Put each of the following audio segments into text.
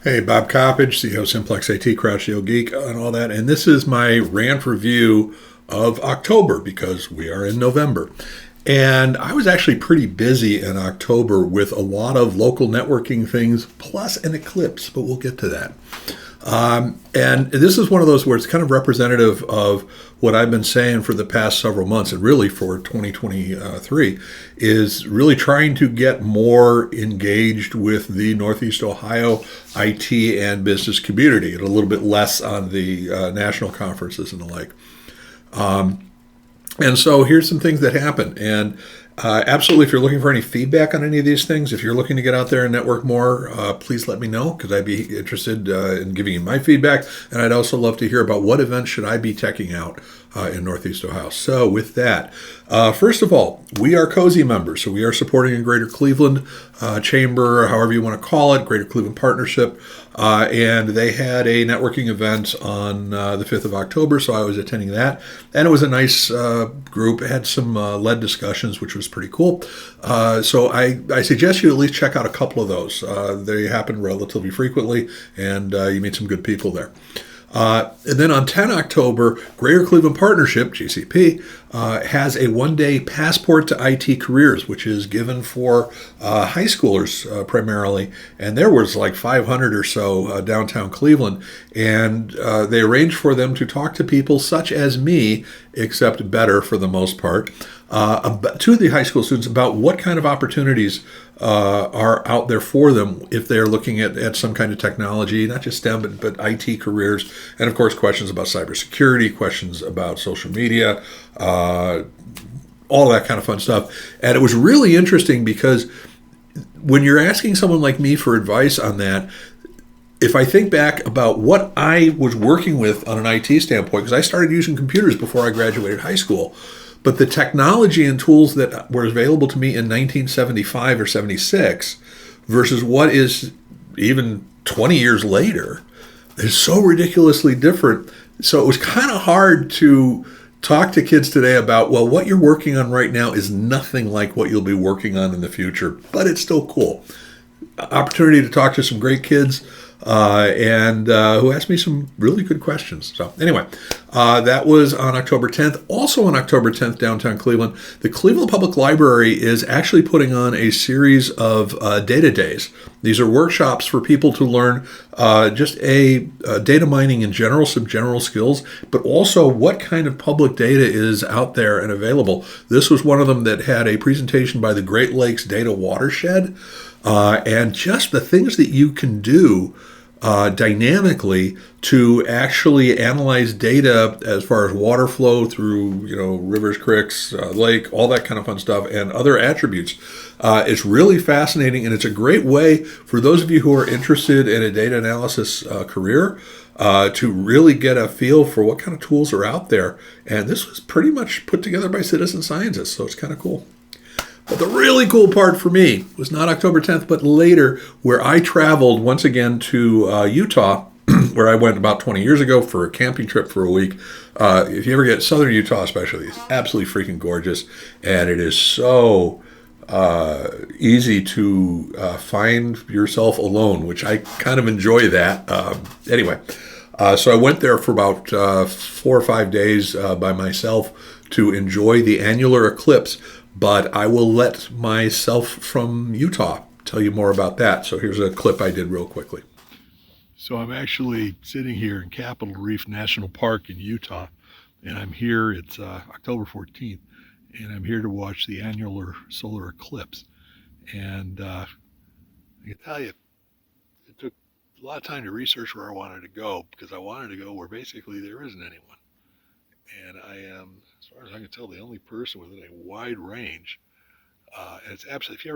Hey, Bob Coppedge, CEO Simplex-IT, Crouch Geek, and all that. And this is my rant review of October because we are in November. And I was actually pretty busy in October with a lot of local networking things, plus an eclipse, but we'll get to that. And this is one of those where it's kind of representative of what I've been saying for the past several months, and really for 2023, is really trying to get more engaged with the Northeast Ohio IT and business community, and a little bit less on the national conferences and the like. And so here's some things that happen. And absolutely, if you're looking for any feedback on any of these things, if you're looking to get out there and network more, please let me know because I'd be interested in giving you my feedback. And I'd also love to hear about what events should I be checking out in Northeast Ohio. So with that, first of all, we are Cozy members. So we are supporting a Greater Cleveland Chamber, however you want to call it, Greater Cleveland Partnership. And they had a networking event on the 5th of October, so I was attending that. And it was a nice group. It had some lead discussions, which was pretty cool. So I suggest you at least check out a couple of those. They happen relatively frequently, and you meet some good people there. And then on 10 October, Greater Cleveland Partnership, GCP, has a one-day passport to IT careers, which is given for high schoolers primarily. And there was like 500 or so downtown Cleveland. And they arranged for them to talk to people such as me, except better for the most part, to the high school students about what kind of opportunities are out there for them if they're looking at some kind of technology, not just STEM, but IT careers. And of course, questions about cybersecurity, questions about social media, all that kind of fun stuff. And it was really interesting because when you're asking someone like me for advice on that, if I think back about what I was working with on an IT standpoint, because I started using computers before I graduated high school, but the technology and tools that were available to me in 1975 or 76 versus what is even 20 years later is so ridiculously different. So it was kind of hard to talk to kids today about, well, what you're working on right now is nothing like what you'll be working on in the future, but it's still cool. Opportunity to talk to some great kids and who asked me some really good questions. So anyway, that was on October 10th. Also on October 10th, downtown Cleveland, the Cleveland Public Library is actually putting on a series of data days. These are workshops for people to learn just data mining in general, some general skills, but also what kind of public data is out there and available. This was one of them that had a presentation by the Great Lakes Data Watershed, and just the things that you can do dynamically to actually analyze data as far as water flow through, rivers, creeks, lake, all that kind of fun stuff, and other attributes. It's really fascinating, and it's a great way for those of you who are interested in a data analysis career to really get a feel for what kind of tools are out there. And this was pretty much put together by citizen scientists, so it's kind of cool. But the really cool part for me was not October 10th, but later, where I traveled once again to Utah, where I went about 20 years ago for a camping trip for a week. If you ever get southern Utah especially, it's absolutely freaking gorgeous. And it is so easy to find yourself alone, which I kind of enjoy that. Anyway, so I went there for about 4 or 5 days by myself to enjoy the annular eclipse. But I will let myself from Utah tell you more about that. So here's a clip I did real quickly. So I'm actually sitting here in Capitol Reef National Park in Utah, and I'm here, it's October 14th, and I'm here to watch the annular solar eclipse. And I can tell you, it took a lot of time to research where I wanted to go, because I wanted to go where basically there isn't anyone. And I am, as far as I can tell, the only person within a wide range. And it's absolutely,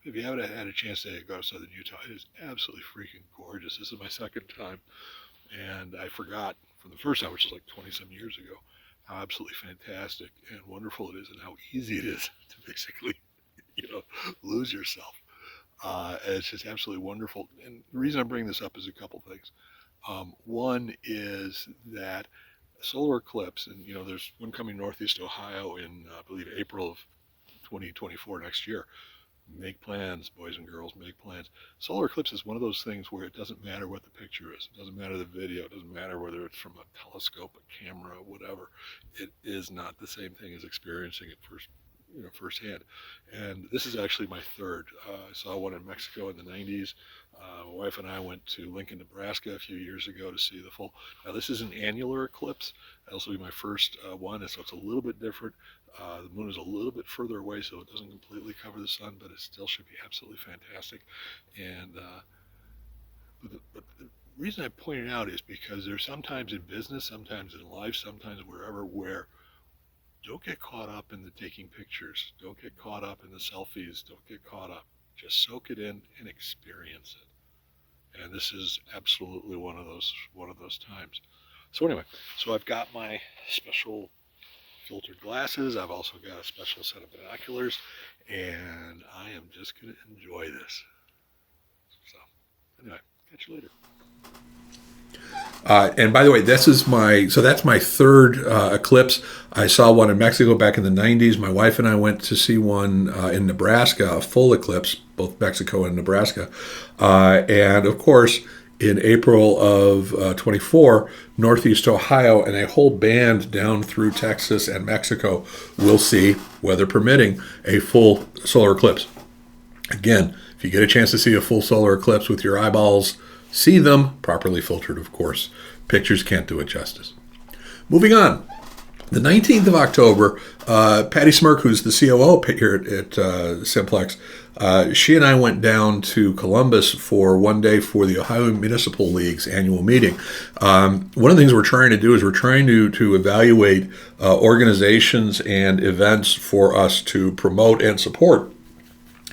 if you haven't had a chance to go to southern Utah, it is absolutely freaking gorgeous. This is my second time, and I forgot from the first time, which was like 20-some years ago, how absolutely fantastic and wonderful it is, and how easy it is to basically, lose yourself. It's just absolutely wonderful. And the reason I'm bringing this up is a couple things. One is that solar eclipse, and there's one coming northeast Ohio in I believe April of 2024 next year. make plans, boys and girls, make plans. Solar eclipse is one of those things where it doesn't matter what the picture is. It doesn't matter the video. It doesn't matter whether it's from a telescope, a camera, whatever. It is not the same thing as experiencing it firsthand. And this is actually my third. I saw one in Mexico in the 90s. My wife and I went to Lincoln, Nebraska a few years ago to see the full. Now this is an annular eclipse. This will be my first one, so it's a little bit different. The moon is a little bit further away, so it doesn't completely cover the sun, but it still should be absolutely fantastic. And but the reason I point it out is because there's sometimes in business, sometimes in life, sometimes wherever, where don't get caught up in the taking pictures. Don't get caught up in the selfies. Don't get caught up. Just soak it in and experience it. And this is absolutely one of those times. So anyway, so I've got my special filtered glasses. I've also got a special set of binoculars, and I am just going to enjoy this. So anyway, catch you later. And by the way, that's my third eclipse. I saw one in Mexico back in the 90s. My wife and I went to see one in Nebraska, a full eclipse, both Mexico and Nebraska. And of course, in April of 24, Northeast Ohio and a whole band down through Texas and Mexico will see, weather permitting, a full solar eclipse. Again, if you get a chance to see a full solar eclipse with your eyeballs, see them, properly filtered, of course. Pictures can't do it justice. Moving on. The 19th of October, Patty Smirk, who's the COO here at Simplex, she and I went down to Columbus for one day for the Ohio Municipal League's annual meeting. One of the things we're trying to do is we're trying to evaluate organizations and events for us to promote and support.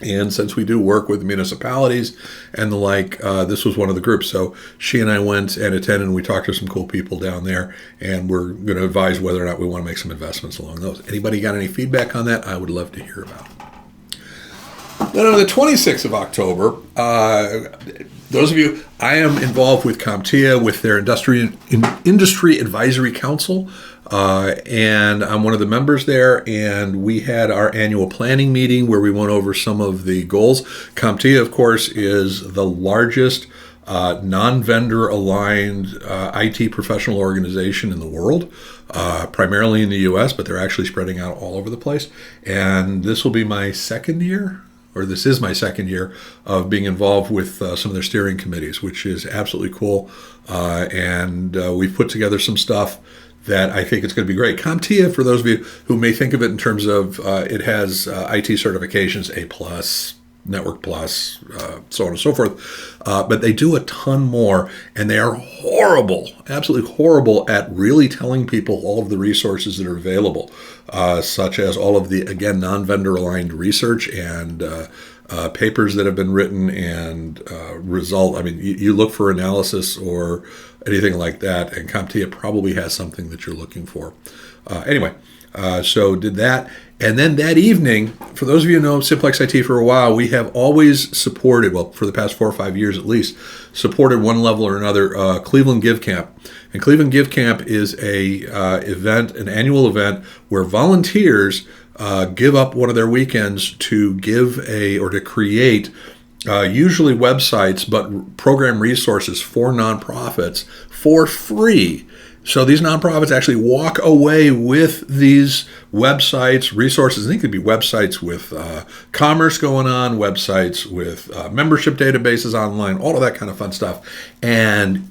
And since we do work with municipalities and the like, this was one of the groups. So she and I went and attended, and we talked to some cool people down there, and we're going to advise whether or not we want to make some investments along those. Anybody got any feedback on that? I would love to hear about it. Then on the 26th of October, those of you, I am involved with CompTIA, with their Industry Advisory Council. And I'm one of the members there, and we had our annual planning meeting where we went over some of the goals. CompTIA, of course, is the largest non-vendor aligned IT professional organization in the world, primarily in the U.S., but they're actually spreading out all over the place. And this will be my second year, or this is my second year of being involved with some of their steering committees, which is absolutely cool. And we've put together some stuff that I think it's going to be great. CompTIA, for those of you who may think of it in terms of it has IT certifications, A+, Network Plus, so on and so forth. But they do a ton more, and they are horrible, absolutely horrible at really telling people all of the resources that are available, such as all of the, again, non-vendor aligned research and papers that have been written and you look for analysis or anything like that, and CompTIA probably has something that you're looking for. So did that. And then that evening, for those of you who know Simplex-IT for a while, we have always supported, well, for the past 4 or 5 years at least, supported one level or another, Cleveland Give Camp. And Cleveland Give Camp is an annual event where volunteers give up one of their weekends to to create usually websites, but program resources for nonprofits for free. So these nonprofits actually walk away with these websites, resources. I think it could be websites with commerce going on, websites with membership databases online, all of that kind of fun stuff. And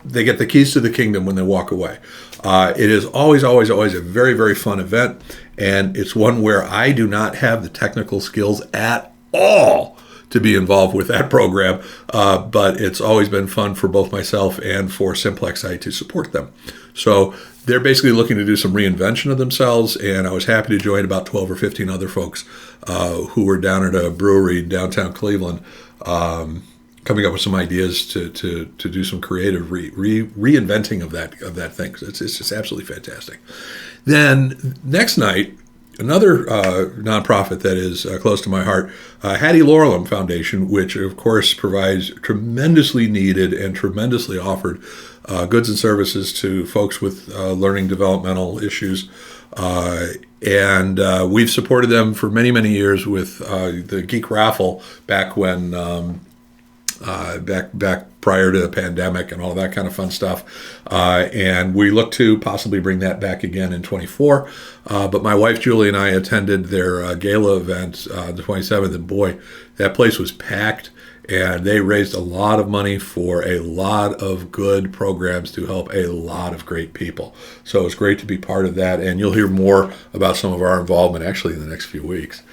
they get the keys to the kingdom when they walk away. It is always, always, always a very, very fun event. And it's one where I do not have the technical skills at all to be involved with that program, but it's always been fun for both myself and for Simplex-IT to support them. So they're basically looking to do some reinvention of themselves, and I was happy to join about 12 or 15 other folks who were down at a brewery in downtown Cleveland, coming up with some ideas to do some creative reinventing of that thing. It's just absolutely fantastic. Then next night, another nonprofit that is close to my heart, Hattie Lorelum Foundation, which of course provides tremendously needed and tremendously offered goods and services to folks with learning developmental issues And we've supported them for many, many years with the Geek Raffle back when back prior to the pandemic and all that kind of fun stuff. And we look to possibly bring that back again in 24. But my wife, Julie, and I attended their gala event the 27th, and boy, that place was packed. And they raised a lot of money for a lot of good programs to help a lot of great people. So it's great to be part of that. And you'll hear more about some of our involvement actually in the next few weeks.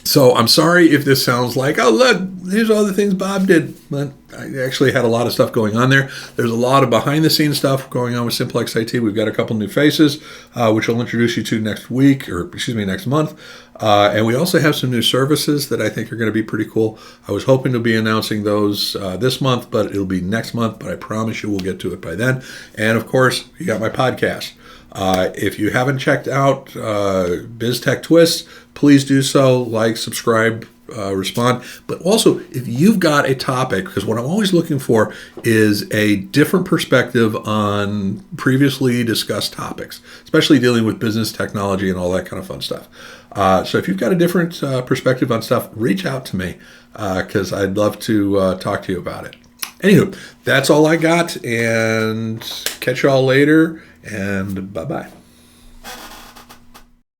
So I'm sorry if this sounds like, oh, look, here's all the things Bob did. But I actually had a lot of stuff going on there. There's a lot of behind-the-scenes stuff going on with Simplex-IT. We've got a couple new faces, which I'll introduce you to next month. And we also have some new services that I think are going to be pretty cool. I was hoping to be announcing those this month, but it'll be next month. But I promise you we'll get to it by then. And, of course, you got my podcast. If you haven't checked out Biz Tech Twists, please do so. Like, subscribe, respond. But also, if you've got a topic, because what I'm always looking for is a different perspective on previously discussed topics, especially dealing with business, technology, and all that kind of fun stuff. So if you've got a different perspective on stuff, reach out to me because I'd love to talk to you about it. Anywho, that's all I got, and catch y'all later, and bye-bye.